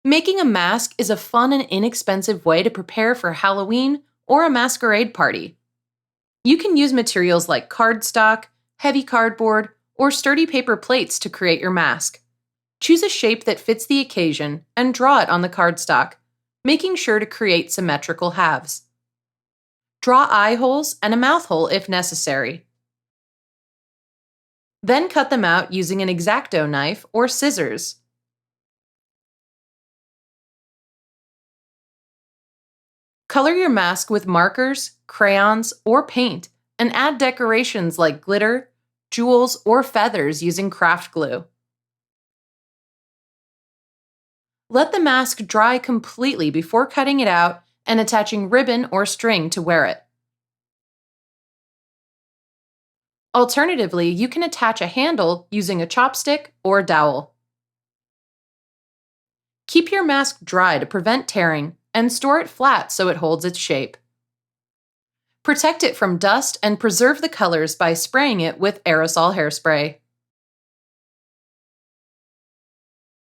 Making a mask is a fun and inexpensive way to prepare for Halloween or a masquerade party. You can use materials like cardstock, heavy cardboard, or sturdy paper plates to create your mask. Choose a shape that fits the occasion and draw it on the cardstock, making sure to create symmetrical halves. Draw eye holes and a mouth hole if necessary. Then cut them out using an X-Acto knife or scissors. Color your mask with markers, crayons, or paint, and add decorations like glitter, jewels, or feathers using craft glue. Let the mask dry completely before cutting it out and attaching ribbon or string to wear it. Alternatively, you can attach a handle using a chopstick or dowel. Keep your mask dry to prevent tearing and store it flat so it holds its shape. Protect it from dust and preserve the colors by spraying it with aerosol hairspray.